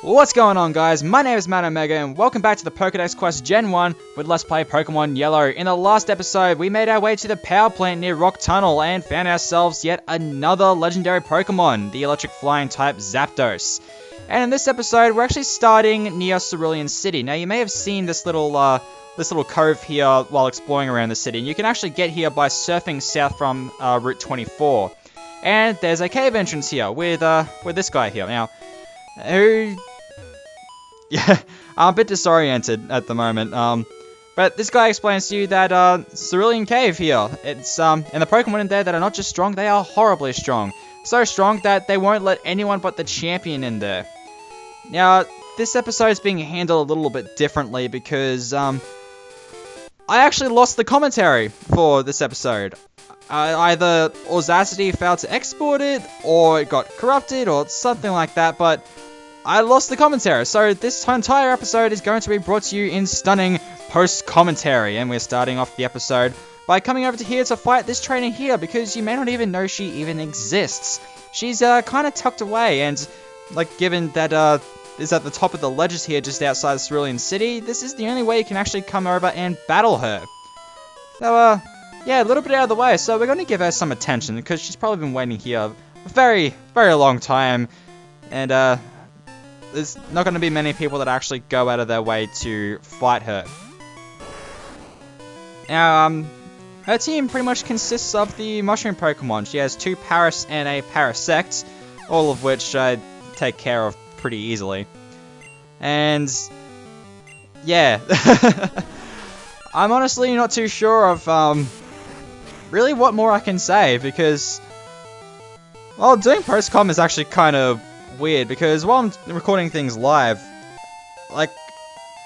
What's going on, guys? My name is Matt Omega and welcome back to the Pokédex Quest Gen 1 with Let's Play Pokemon Yellow. In the last episode, we made our way to the power plant near Rock Tunnel and found ourselves yet another legendary Pokemon, the electric flying type Zapdos. And in this episode, we're actually starting near Cerulean City. Now, you may have seen this little cove here while exploring around the city. You can actually get here by surfing south from Route 24. And there's a cave entrance here with this guy here. Now, yeah, I'm a bit disoriented at the moment. But this guy explains to you that Cerulean Cave here. It's and the Pokemon in there that are not just strong, they are horribly strong. So strong that they won't let anyone but the champion in there. Now, this episode is being handled a little bit differently because I actually lost the commentary for this episode. Either Audacity failed to export it, or it got corrupted, or something like that, but I lost the commentary. So this entire episode is going to be brought to you in stunning post-commentary, and we're starting off the episode by coming over to here to fight this trainer here, because you may not even know she even exists. She's kind of tucked away, and like given that is at the top of the ledges here just outside of Cerulean City, this is the only way you can actually come over and battle her. So yeah, a little bit out of the way, so we're going to give her some attention, because she's probably been waiting here a very, very long time, and there's not going to be many people that actually go out of their way to fight her. Now, her team pretty much consists of the Mushroom Pokemon. She has 2 Paras and a Parasect, all of which I take care of pretty easily. And yeah, I'm honestly not too sure of really what more I can say, because, well, doing post-com is actually kind of weird, because while I'm recording things live, like,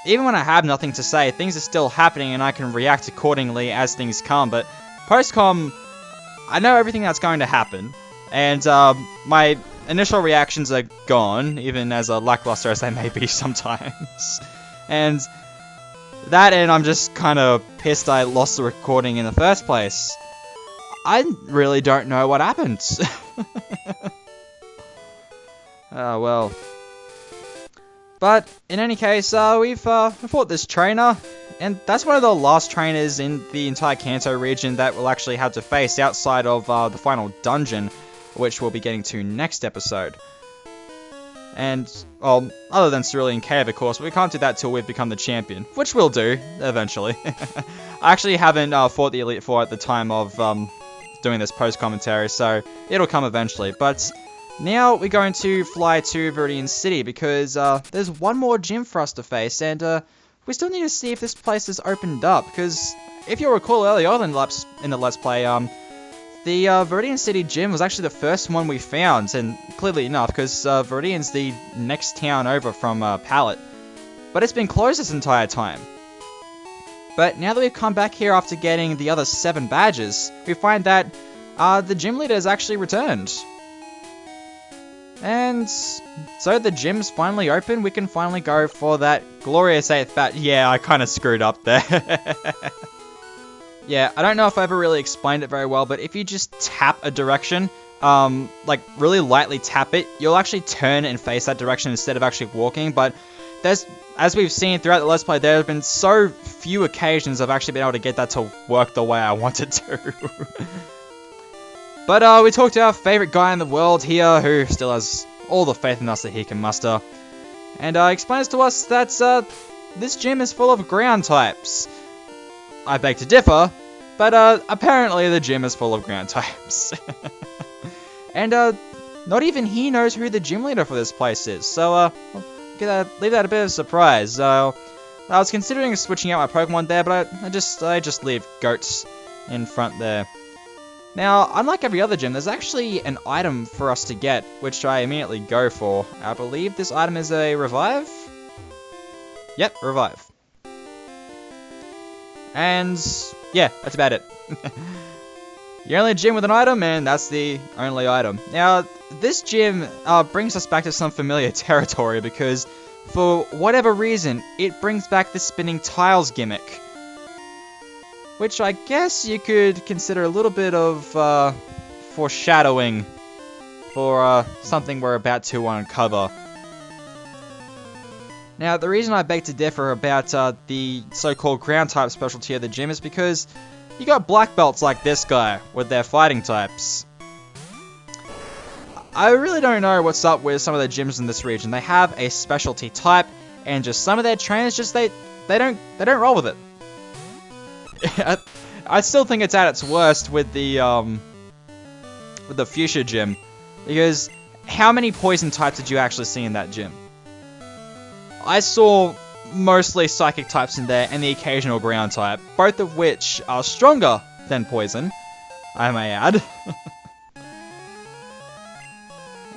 even when I have nothing to say, things are still happening and I can react accordingly as things come. But post-com, I know everything that's going to happen, and my initial reactions are gone, even as lackluster as they may be sometimes. And that, and I'm just kind of pissed I lost the recording in the first place. I really don't know what happened. Oh, well. But, in any case, we've fought this trainer, and that's one of the last trainers in the entire Kanto region that we'll actually have to face outside of the final dungeon, which we'll be getting to next episode. And, well, other than Cerulean Cave, of course, we can't do that till we've become the champion, which we'll do, eventually. I actually haven't fought the Elite Four at the time of doing this post-commentary, so it'll come eventually. But now we're going to fly to Viridian City, because there's one more gym for us to face, and we still need to see if this place is opened up, because if you'll recall earlier on in the Let's Play, the Viridian City gym was actually the first one we found, and clearly enough, because Viridian's the next town over from Pallet. But it's been closed this entire time. But now that we've come back here after getting the other 7 badges, we find that the gym leader has actually returned. And so the gym's finally open, we can finally go for that glorious 8th badge. Yeah, I kind of screwed up there. Yeah, I don't know if I ever really explained it very well, but if you just tap a direction, like really lightly tap it, you'll actually turn and face that direction instead of actually walking. But there's, as we've seen throughout the Let's Play, there have been so few occasions I've actually been able to get that to work the way I wanted to. But we talked to our favourite guy in the world here, who still has all the faith in us that he can muster. And explains to us that this gym is full of ground types. I beg to differ, but apparently the gym is full of ground types. And not even he knows who the gym leader for this place is, so leave that a bit of a surprise. I was considering switching out my Pokemon there, but I just leave Goats in front there. Now, unlike every other gym, there's actually an item for us to get, which I immediately go for. I believe this item is a Revive? Yep, Revive. And yeah, that's about it. You're only a gym with an item, and that's the only item. Now, this gym brings us back to some familiar territory, because for whatever reason, it brings back the spinning tiles gimmick. Which I guess you could consider a little bit of foreshadowing for something we're about to uncover. Now, the reason I beg to differ about the so-called ground type specialty of the gym is because you got black belts like this guy with their fighting types. I really don't know what's up with some of the gyms in this region. They have a specialty type, and just some of their trainers just they don't roll with it. I still think it's at its worst with the Fuchsia gym, because how many poison types did you actually see in that gym? I saw mostly psychic types in there and the occasional ground type, both of which are stronger than poison, I may add.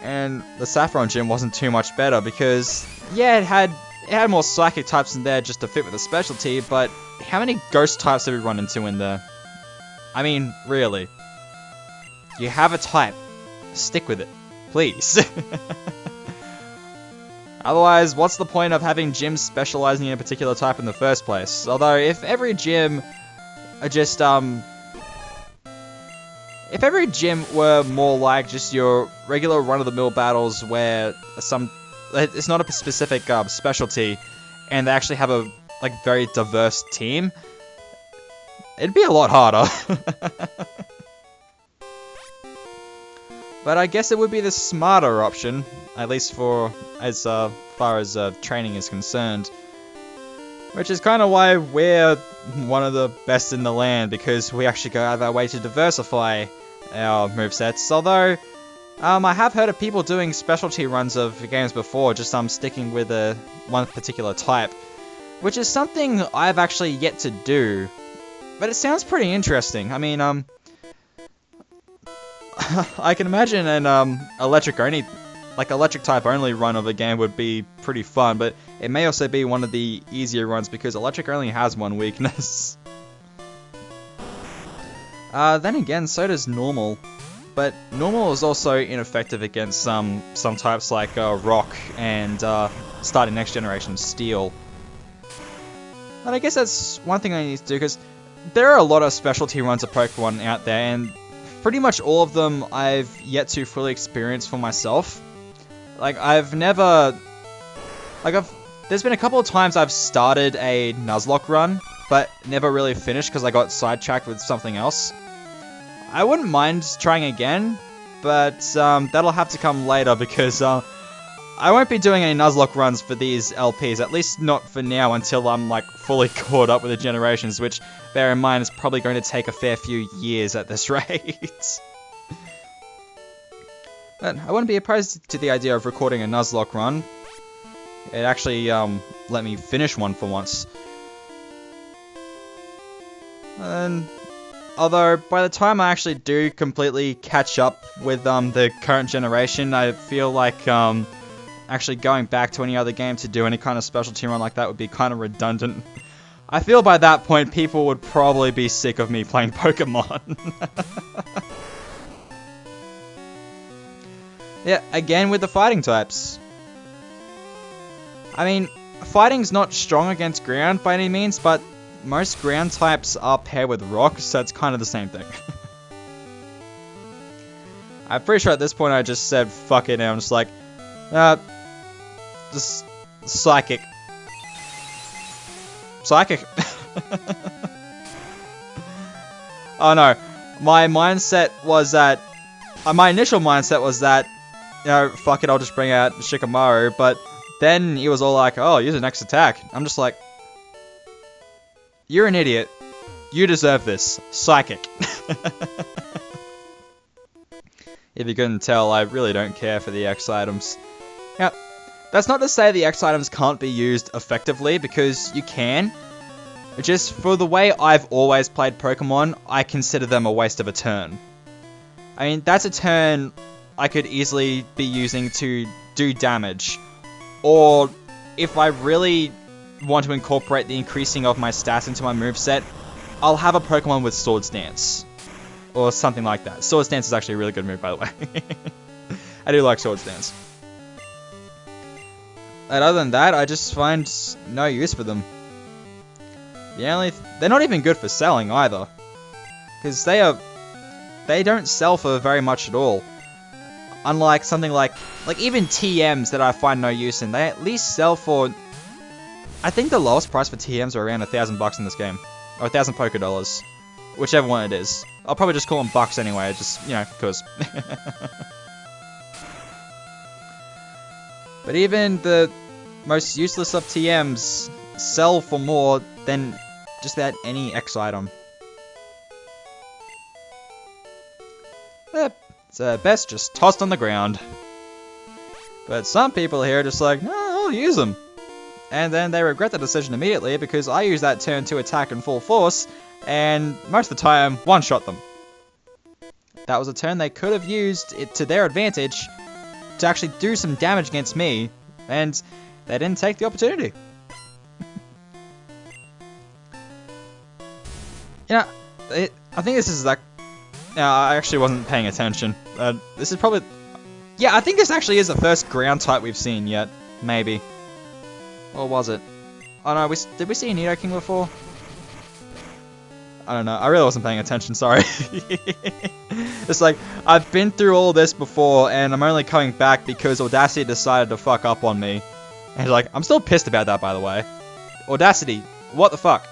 And the Saffron gym wasn't too much better because, yeah, it had more psychic types in there just to fit with the specialty, but how many ghost types have we run into in there? I mean, really. You have a type. Stick with it. Please. Otherwise, what's the point of having gyms specializing in a particular type in the first place? Although, if every gym just, if every gym were more like just your regular run-of-the-mill battles where it's not a specific specialty, and they actually have a, like, very diverse team, it'd be a lot harder. But I guess it would be the smarter option, at least for as far as training is concerned. Which is kind of why we're one of the best in the land, because we actually go out of our way to diversify our movesets. Although, I have heard of people doing specialty runs of games before, just sticking with one particular type. Which is something I've actually yet to do. But it sounds pretty interesting. I mean, I can imagine an electric type only run of a game would be pretty fun, but it may also be one of the easier runs because electric only has one weakness. Then again, so does normal, but normal is also ineffective against some types like rock and starting next generation steel. And I guess that's one thing I need to do, because there are a lot of specialty runs of Pokemon out there, and pretty much all of them I've yet to fully experience for myself. Like, there's been a couple of times I've started a Nuzlocke run, but never really finished because I got sidetracked with something else. I wouldn't mind trying again, but that'll have to come later because I won't be doing any Nuzlocke runs for these LPs, at least not for now, until I'm, like, fully caught up with the generations, which, bear in mind, is probably going to take a fair few years at this rate. But I wouldn't be opposed to the idea of recording a Nuzlocke run. It actually let me finish one for once. And although by the time I actually do completely catch up with the current generation, I feel like actually going back to any other game to do any kind of specialty run like that would be kind of redundant. I feel by that point people would probably be sick of me playing Pokemon. Yeah, again with the fighting types. I mean, fighting's not strong against ground by any means, but most ground types are paired with rock, so it's kind of the same thing. I'm pretty sure at this point I just said fuck it and I'm just like, just psychic. Psychic. Oh no, my mindset was that, my initial mindset was that, you know, fuck it, I'll just bring out Shikamaru, but then he was all like, oh, use the next attack. I'm just like, you're an idiot. You deserve this. Psychic. If you couldn't tell, I really don't care for the X items. Now, that's not to say the X items can't be used effectively, because you can. Just for the way I've always played Pokemon, I consider them a waste of a turn. I mean, that's a turn I could easily be using to do damage. Or, if I really want to incorporate the increasing of my stats into my moveset, I'll have a Pokemon with Sword Stance. Or something like that. Sword Stance is actually a really good move, by the way. I do like Sword Stance. And other than that, I just find no use for them. They're not even good for selling either. Because they don't sell for very much at all. Unlike something like even TMs that I find no use in, they at least sell for I think the lowest price for TMs are around $1,000 in this game. Or 1,000 Poké Dollars. Whichever one it is. I'll probably just call them bucks anyway, just, you know, because. But even the most useless of TMs sell for more than just about any X item. It's best just tossed on the ground. But some people here are just like, no, I'll use them. And then they regret the decision immediately because I use that turn to attack in full force, and most of the time, one-shot them. That was a turn they could have used it to their advantage to actually do some damage against me, and they didn't take the opportunity. You know, I think this is like... No, I actually wasn't paying attention. This is probably... Yeah, I think this actually is the first ground type we've seen yet. Maybe. Or was it? Oh no, did we see a Nidoking before? I don't know. I really wasn't paying attention, sorry. It's like, I've been through all this before, and I'm only coming back because Audacity decided to fuck up on me. And like, I'm still pissed about that, by the way. Audacity, what the fuck?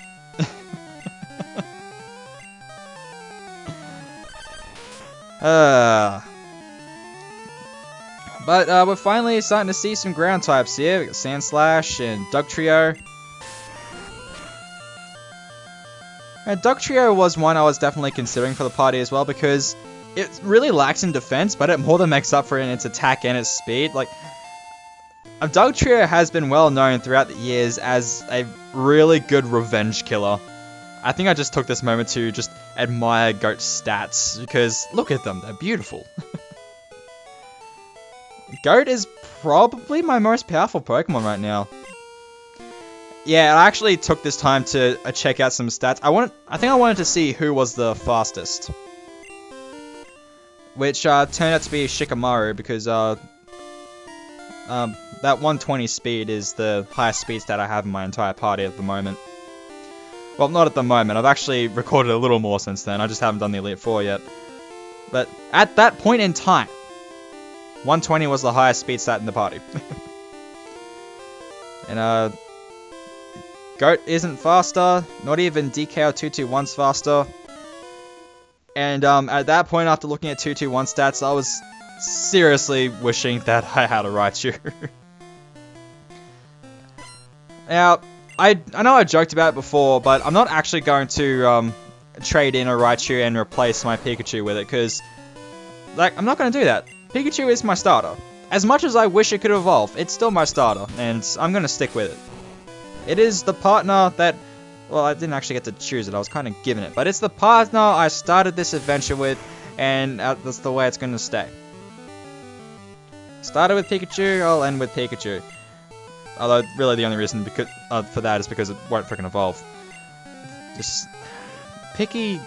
But we're finally starting to see some ground types here. We got Sandslash and Dugtrio. And Dugtrio was one I was definitely considering for the party as well because it really lacks in defense, but it more than makes up for it in its attack and its speed. Like, Dugtrio has been well known throughout the years as a really good revenge killer. I think I just took this moment to just admire Goat's stats because look at them, they're beautiful. Goat is probably my most powerful Pokemon right now. Yeah, I actually took this time to check out some stats. I think I wanted to see who was the fastest. Which turned out to be Shikamaru because that 120 speed is the highest speed stat I have in my entire party at the moment. Well, not at the moment. I've actually recorded a little more since then. I just haven't done the Elite Four yet. But at that point in time, 120 was the highest speed stat in the party. And Goat isn't faster, not even DKO 221's faster. And at that point, after looking at 221 stats, I was seriously wishing that I had a Raichu. Now, I know I joked about it before, but I'm not actually going to trade in a Raichu and replace my Pikachu with it, because like, I'm not going to do that. Pikachu is my starter. As much as I wish it could evolve, it's still my starter, and I'm going to stick with it. It is the partner that... Well, I didn't actually get to choose it, I was kind of given it. But it's the partner I started this adventure with, and that's the way it's going to stay. Started with Pikachu, I'll end with Pikachu. Although, really the only reason for that is because it won't freaking evolve. Just... picky...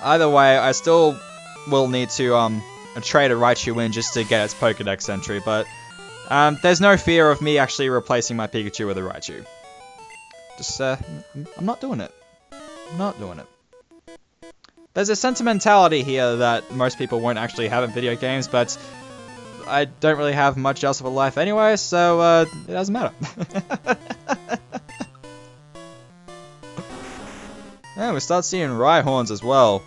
Either way, I still will need to trade a Raichu in just to get its Pokédex entry, but there's no fear of me actually replacing my Pikachu with a Raichu. Just, I'm not doing it. I'm not doing it. There's a sentimentality here that most people won't actually have in video games, but I don't really have much else of a life anyway, so it doesn't matter. Yeah, we start seeing Rhyhorns as well.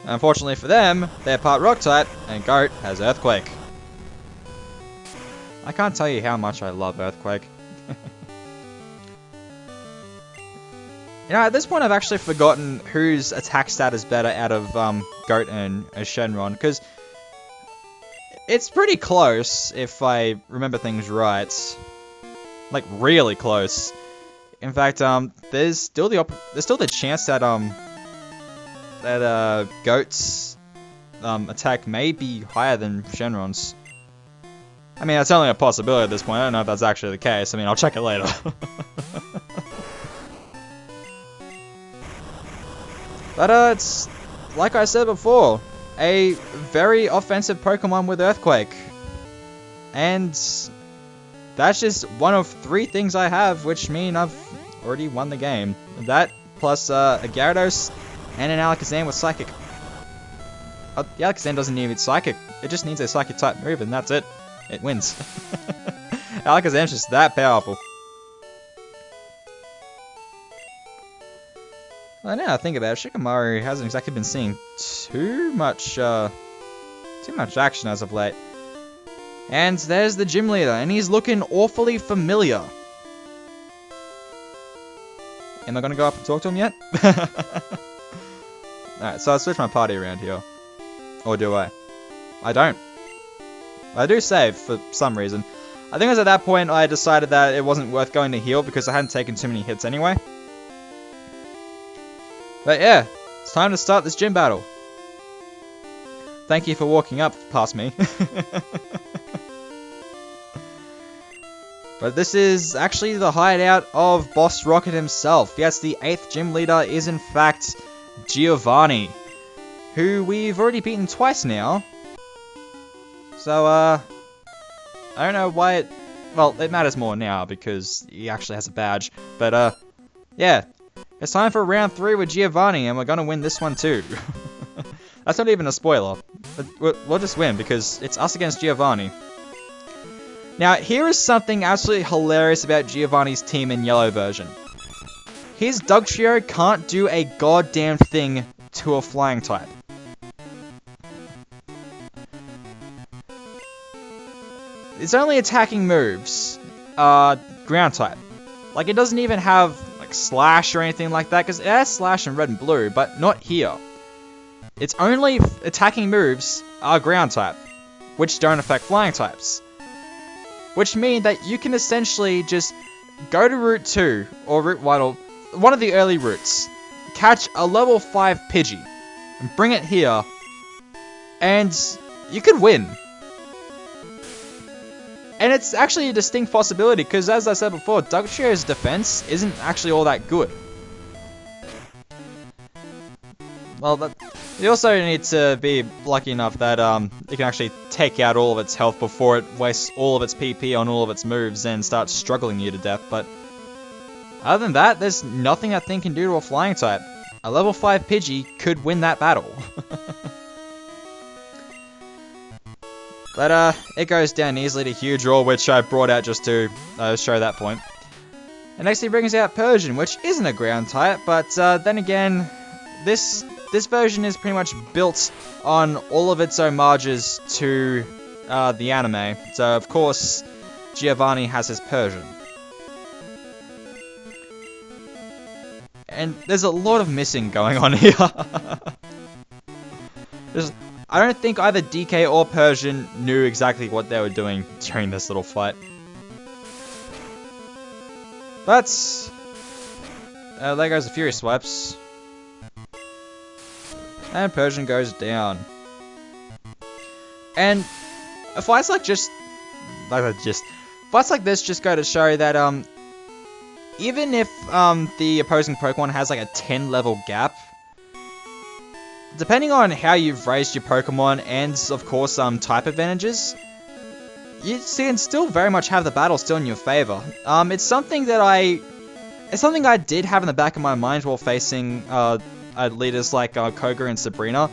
Unfortunately for them, they're part Rock type, and Goat has Earthquake. I can't tell you how much I love Earthquake. You know, at this point I've actually forgotten whose attack stat is better out of Goat and Shenron, because it's pretty close if I remember things right. Like, really close. In fact, there's still the chance that Goat's attack may be higher than Shenron's. I mean, that's only a possibility at this point. I don't know if that's actually the case. I mean, I'll check it later. But it's like I said before, a very offensive Pokemon with Earthquake, and that's just one of 3 things I have, which mean I've already won the game. That, plus a Gyarados, and an Alakazam with Psychic. The Alakazam doesn't need Psychic. It just needs a Psychic type move, and that's it. It wins. Alakazam's just that powerful. Well, now I think about it, Shikamaru hasn't exactly been seeing too much action as of late. And there's the gym leader, and he's looking awfully familiar. Am I gonna go up and talk to him yet? Alright, so I'll switch my party around here. Or do I? I don't. I do save for some reason. I think it was at that point I decided that it wasn't worth going to heal because I hadn't taken too many hits anyway. But yeah, it's time to start this gym battle. Thank you for walking up past me. But this is actually the hideout of Boss Rocket himself. Yes, the 8th gym leader is in fact Giovanni, who we've already beaten twice now. So, I don't know why it... Well, it matters more now because he actually has a badge. But, yeah. It's time for round 3 with Giovanni, and we're gonna win this one too. That's not even a spoiler. We'll just win because it's us against Giovanni. Now, here is something absolutely hilarious about Giovanni's team in yellow version. His Dugtrio can't do a goddamn thing to a flying type. Its only attacking moves are ground type. Like, it doesn't even have like Slash or anything like that, because it has Slash in red and blue, but not here. Its only attacking moves are ground type, which don't affect flying types. Which mean that you can essentially just go to Route 2, or Route 1, or one of the early routes, catch a level 5 Pidgey, and bring it here, and you could win. And it's actually a distinct possibility, because as I said before, Dugtrio's defense isn't actually all that good. Well, you also need to be lucky enough that it can actually take out all of its health before it wastes all of its PP on all of its moves and starts struggling you to death, but other than that, there's nothing that thing can do to a flying type. A level 5 Pidgey could win that battle. But it goes down easily to Huge Roar, which I brought out just to show that point. And next he brings out Persian, which isn't a ground type, but then again, this version is pretty much built on all of its homages to the anime. So of course, Giovanni has his Persian. And there's a lot of missing going on here. I don't think either DK or Persian knew exactly what they were doing during this little fight. But there goes the Fury Swipes. And Persian goes down. And fights like this just go to show that even if the opposing Pokemon has like a 10 level gap, depending on how you've raised your Pokemon and of course type advantages, you can still very much have the battle still in your favor. It's something I did have in the back of my mind while facing leaders like Koga and Sabrina,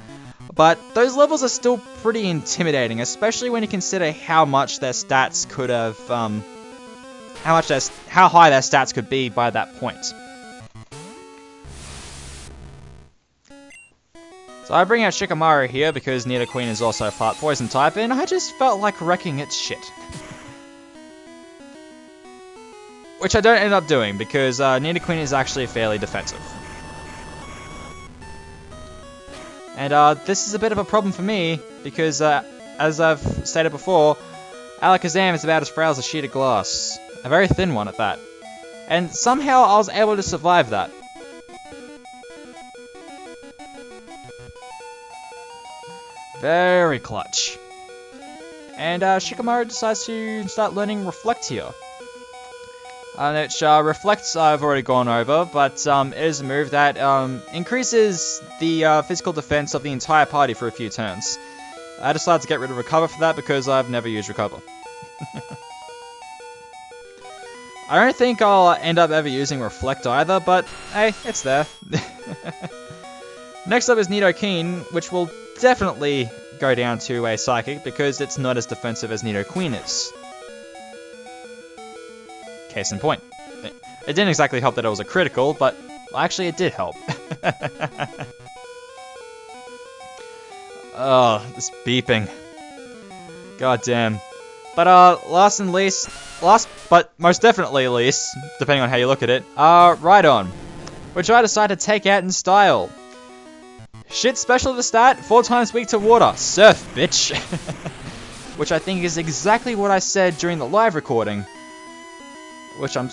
but those levels are still pretty intimidating, especially when you consider how much their stats could have, how high their stats could be by that point. So I bring out Shikamaru here because Nidoqueen is also part Poison type, and I just felt like wrecking its shit. Which I don't end up doing, because Nidoqueen is actually fairly defensive. And this is a bit of a problem for me, because as I've stated before, Alakazam is about as frail as a sheet of glass. A very thin one at that. And somehow I was able to survive that. Very clutch. And Shikamaru decides to start learning Reflect here. Which Reflects I've already gone over, but it is a move that increases the physical defense of the entire party for a few turns. I decided to get rid of Recover for that because I've never used Recover. I don't think I'll end up ever using Reflect either, but hey, it's there. Next up is Nidoking, which will definitely go down to a Psychic because it's not as defensive as Nidoqueen is. Case in point. It didn't exactly help that it was a critical, but actually it did help. Oh, this beeping. God damn. But last but most definitely least, depending on how you look at it, Rhydon, which I decided to take out in style. Shit special to stat, 4 times weak to water. Surf, bitch. Which I think is exactly what I said during the live recording. Which I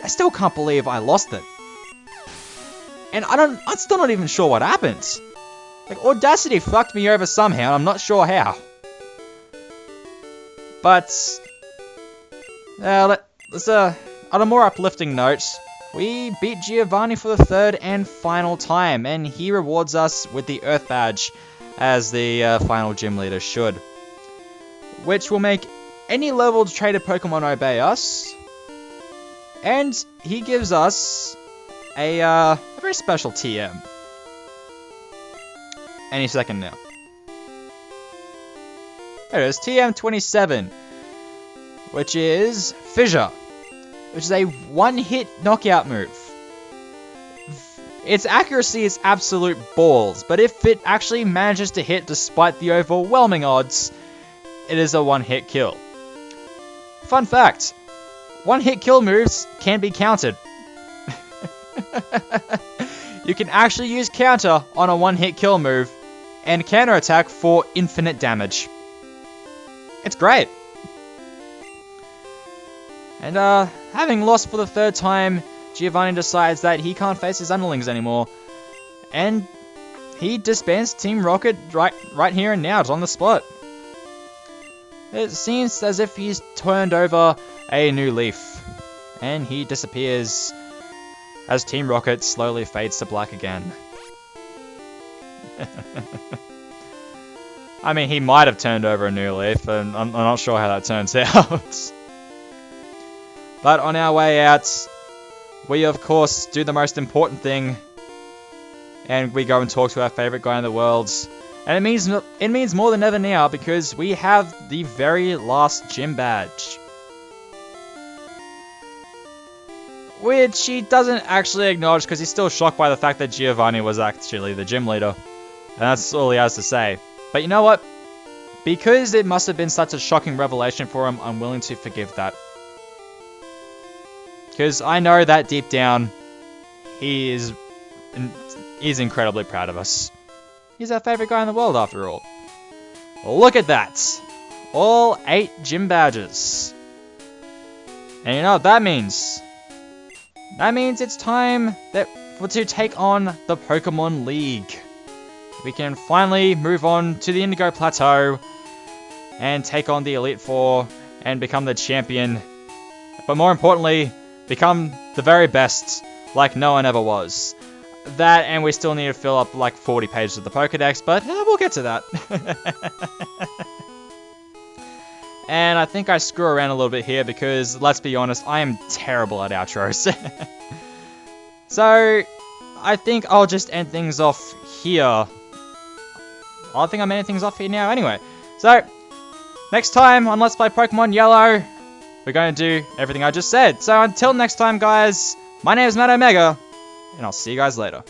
still can't believe I lost it. And I'm still not even sure what happened. Like, Audacity fucked me over somehow, I'm not sure how. But, let's, on a more uplifting note, we beat Giovanni for the 3rd and final time, and he rewards us with the Earth Badge, as the final gym leader should. Which will make any leveled traded Pokemon obey us, and he gives us a very special TM. Any second now. There it is, TM27, which is Fissure, which is a one-hit knockout move. Its accuracy is absolute balls, but if it actually manages to hit despite the overwhelming odds, it is a one-hit kill. Fun fact, one-hit kill moves can be countered. You can actually use counter on a one-hit kill move, and counter attack for infinite damage. It's great. And having lost for the 3rd time, Giovanni decides that he can't face his underlings anymore, and he disbands Team Rocket right here and now, it's on the spot. It seems as if he's turned over a new leaf, and he disappears as Team Rocket slowly fades to black again. I mean, he might have turned over a new leaf, and I'm not sure how that turns out. But on our way out, we of course do the most important thing, and we go and talk to our favourite guy in the world. And it means more than ever now, because we have the very last gym badge. Which he doesn't actually acknowledge, because he's still shocked by the fact that Giovanni was actually the gym leader. And that's all he has to say. But you know what? Because it must have been such a shocking revelation for him, I'm willing to forgive that. Because I know that deep down, he's incredibly proud of us. He's our favourite guy in the world, after all. Look at that! All 8 gym badges. And you know what that means? That means it's time to take on the Pokemon League. We can finally move on to the Indigo Plateau and take on the Elite Four and become the champion. But more importantly, become the very best, like no one ever was. That, and we still need to fill up like 40 pages of the Pokédex, but we'll get to that. And I think I screw around a little bit here because, let's be honest, I am terrible at outros. So, I think I'll just end things off here. I think I'm ending things off here now anyway. So, next time on Let's Play Pokemon Yellow, we're going to do everything I just said. So until next time, guys, my name is Matt Omega, and I'll see you guys later.